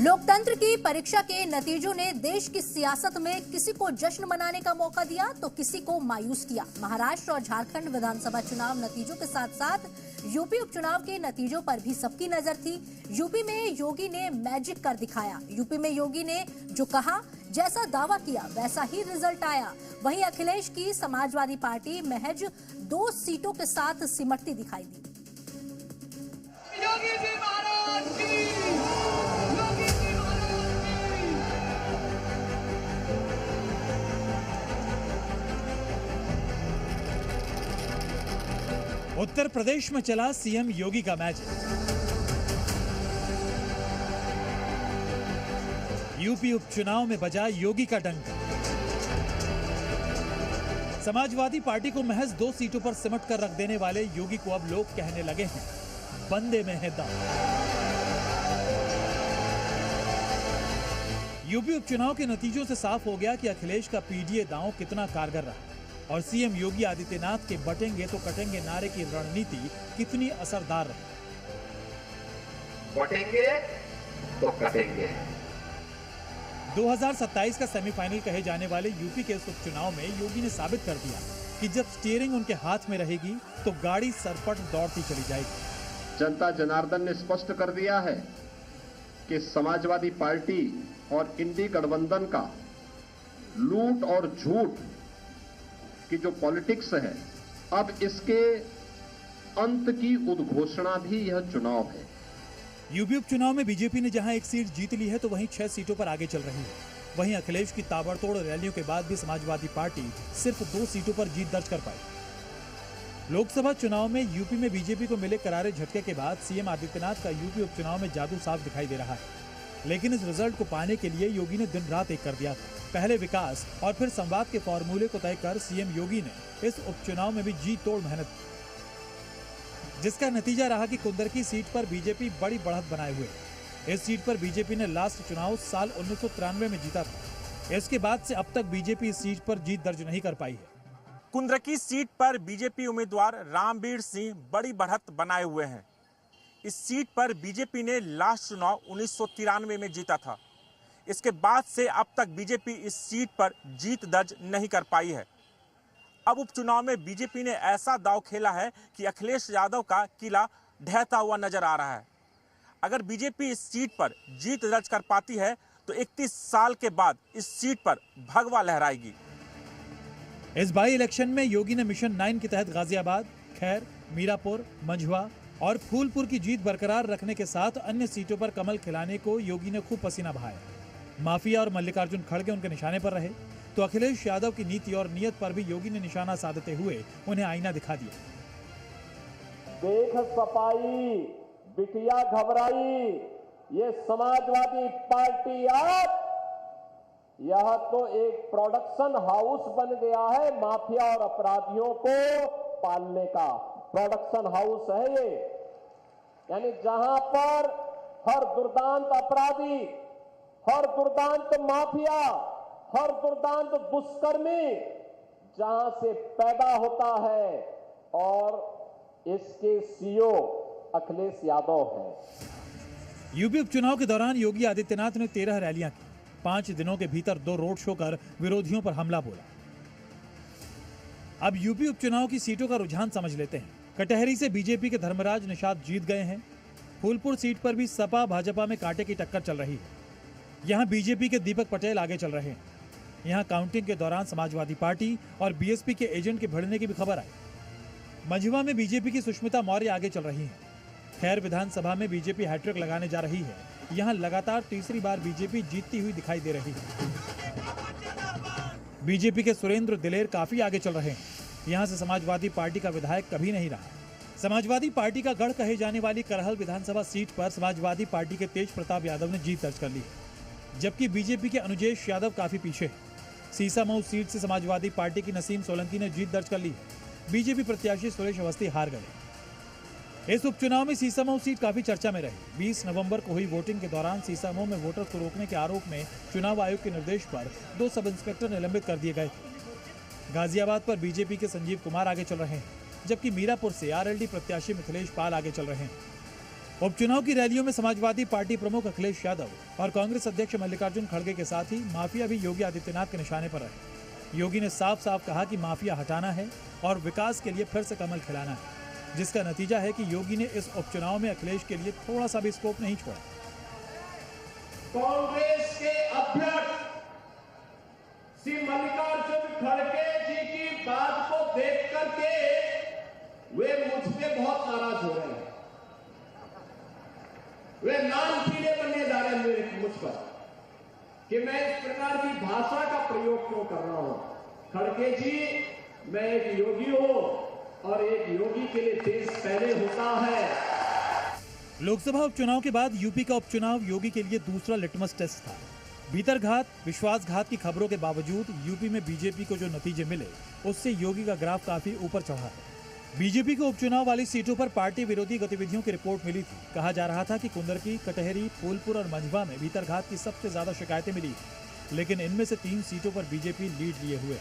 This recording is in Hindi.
लोकतंत्र की परीक्षा के नतीजों ने देश की सियासत में किसी को जश्न मनाने का मौका दिया तो किसी को मायूस किया। महाराष्ट्र और झारखंड विधानसभा चुनाव नतीजों के साथ साथ यूपी उपचुनाव के नतीजों पर भी सबकी नजर थी। यूपी में योगी ने मैजिक कर दिखाया। यूपी में योगी ने जो कहा, जैसा दावा किया वैसा ही रिजल्ट आया। वहीं अखिलेश की समाजवादी पार्टी महज 2 सीटों के साथ सिमटती दिखाई दी। योगी जी महाराज की, योगी जी उत्तर प्रदेश में चला सीएम योगी का मैजिक। यूपी उपचुनाव में बजा योगी का डंका। समाजवादी पार्टी को महज 2 सीटों पर सिमट कर रख देने वाले योगी को अब लोग कहने लगे हैं, बंदे में है दम। यूपी उपचुनाव के नतीजों से साफ हो गया कि अखिलेश का पीडीए दांव कितना कारगर रहा और सीएम योगी आदित्यनाथ के बटेंगे तो कटेंगे नारे की रणनीति कितनी असरदार रही। बटेंगे तो कटेंगे। 2027 का सेमीफाइनल कहे जाने वाले यूपी के इस उपचुनाव में योगी ने साबित कर दिया कि जब स्टीयरिंग उनके हाथ में रहेगी तो गाड़ी सरपट दौड़ती चली जाएगी। जनता जनार्दन ने स्पष्ट कर दिया है कि समाजवादी पार्टी और इंडी गठबंधन का लूट और झूठ की जो पॉलिटिक्स है, अब इसके अंत की उद्घोषणा भी यह चुनाव है। यूपी उपचुनाव में बीजेपी ने जहां 1 सीट जीत ली है तो वहीं 6 सीटों पर आगे चल रही है। वहीं अखिलेश की ताबड़तोड़ रैलियों के बाद भी समाजवादी पार्टी सिर्फ 2 सीटों पर जीत दर्ज कर पाई। लोकसभा चुनाव में यूपी में बीजेपी को मिले करारे झटके के बाद सीएम आदित्यनाथ का यूपी उपचुनाव में जादू साफ दिखाई दे रहा है। लेकिन इस रिजल्ट को पाने के लिए योगी ने दिन रात एक कर दिया था। पहले विकास और फिर संवाद के फॉर्मूले को तय कर सीएम योगी ने इस उपचुनाव में भी जी तोड़ मेहनत की, जिसका नतीजा रहा कि कुंदरकी सीट पर बीजेपी बड़ी बढ़त बनाए हुए। इस सीट पर बीजेपी ने लास्ट चुनाव साल 1993 में जीता था। इसके बाद से अब तक बीजेपी इस सीट पर जीत दर्ज नहीं कर पाई है। कुंदरकी सीट पर बीजेपी उम्मीदवार रामवीर सिंह बड़ी बढ़त बनाए हुए हैं। इस सीट पर बीजेपी ने लास्ट चुनाव 1993 में जीता था। इसके बाद से अब तक बीजेपी इस सीट पर जीत दर्ज नहीं कर पाई है। अब उपचुनाव में बीजेपी ने ऐसा दांव खेला है कि अखिलेश यादव का किला ढहता हुआ नजर आ रहा है। अगर बीजेपी इस सीट पर जीत दर्ज कर पाती है तो 31 साल के बाद इस सीट पर भगवा लहराएगी। इस बाई इलेक्शन में योगी ने मिशन 9 के तहत गाजियाबाद, खैर, मीरापुर, मंझवा और फूलपुर की जीत बरकरार रखने के साथ अन्य सीटों पर कमल खिलाने को योगी ने खूब पसीना बहाया। माफिया और मल्लिकार्जुन खड़गे उनके निशाने पर रहे तो अखिलेश यादव की नीति और नियत पर भी योगी ने निशाना साधते हुए उन्हें आईना दिखा दिया। देख सफाई, बिटिया घबराई, ये समाजवादी पार्टी अब यह तो एक प्रोडक्शन हाउस बन गया है। माफिया और अपराधियों को पालने का प्रोडक्शन हाउस है ये। यानी जहां पर हर दुर्दांत अपराधी, हर दुर्दांत माफिया, हर दुर्दांत दुष्कर्मी जहां से पैदा होता है और इसके सीईओ अखिलेश यादव है। यूपी उपचुनाव के दौरान योगी आदित्यनाथ ने 13 रैलियां की। 5 दिनों के भीतर 2 रोड शो कर विरोधियों पर हमला बोला। अब यूपी उपचुनाव की सीटों का रुझान समझ लेते हैं। कटहरी से बीजेपी के धर्मराज निषाद जीत गए हैं। फूलपुर सीट पर भी सपा भाजपा में कांटे की टक्कर चल रही है। यहां बीजेपी के दीपक पटेल आगे चल रहे हैं। यहां काउंटिंग के दौरान समाजवादी पार्टी और बीएसपी के एजेंट के भिड़ने की भी खबर आई। मंझवा में बीजेपी की सुष्मिता मौर्य आगे चल रही हैं। खैर विधानसभा में बीजेपी हैट्रिक लगाने जा रही है। यहां लगातार तीसरी बार बीजेपी जीतती हुई दिखाई दे रही है। बीजेपी के सुरेंद्र दिलेर काफी आगे चल रहे हैं। यहां से समाजवादी पार्टी का विधायक कभी नहीं रहा। समाजवादी पार्टी का गढ़ कहे जाने वाली करहल विधानसभा सीट पर समाजवादी पार्टी के तेज प्रताप यादव ने जीत दर्ज कर ली है, जबकि बीजेपी के अनुजेश यादव काफी पीछे है। सीसामऊ सीट से समाजवादी पार्टी की नसीम सोलंकी ने जीत दर्ज कर ली है। बीजेपी प्रत्याशी सुरेश अवस्थी हार गए। इस उपचुनाव में सीसामऊ सीट काफी चर्चा में रही। 20 नवंबर को हुई वोटिंग के दौरान सीसामऊ में वोटर्स को रोकने के आरोप में चुनाव आयोग के निर्देश पर 2 सब इंस्पेक्टर निलंबित कर दिए गए थे। गाजियाबाद पर बीजेपी के संजीव कुमार आगे चल रहे हैं, जबकि मीरापुर से आरएलडी प्रत्याशी मिथिलेश पाल आगे चल रहे हैं। उपचुनाव की रैलियों में समाजवादी पार्टी प्रमुख अखिलेश यादव और कांग्रेस अध्यक्ष मल्लिकार्जुन खड़गे के साथ ही माफिया भी योगी आदित्यनाथ के निशाने पर रहे। योगी ने साफ साफ कहा कि माफिया हटाना है और विकास के लिए फिर से कमल खिलाना है, जिसका नतीजा है कि योगी ने इस उपचुनाव में अखिलेश के लिए थोड़ा सा भी स्कोप नहीं छोड़ा। कांग्रेस के अध्यक्ष श्री मल्लिकार्जुन खड़गे जी की बात को देख करके वे मुझ पे बहुत नाराज हो रहे हैं। वे नाम पीले बनने जा रहे हैं मेरे मुझ पर कि मैं इस प्रकार की भाषा का प्रयोग क्यों कर रहा हूं। खड़गे जी, मैं एक योगी हूं और एक योगी के लिए देश पहले होता है। लोकसभा उपचुनाव के बाद यूपी का उपचुनाव योगी के लिए दूसरा लिटमस टेस्ट था। भीतरघात, विश्वासघात की खबरों के बावजूद यूपी में बीजेपी को जो नतीजे मिले, उससे योगी का ग्राफ काफी ऊपर चढ़ा है। बीजेपी को उपचुनाव वाली सीटों पर पार्टी विरोधी गतिविधियों की रिपोर्ट मिली थी। कहा जा रहा था कि कुंदरकी, कटहरी, फूलपुर और मंझवा में भीतरघात की सबसे ज्यादा शिकायतें मिली, लेकिन इनमें से 3 सीटों पर बीजेपी लीड लिए हुए है।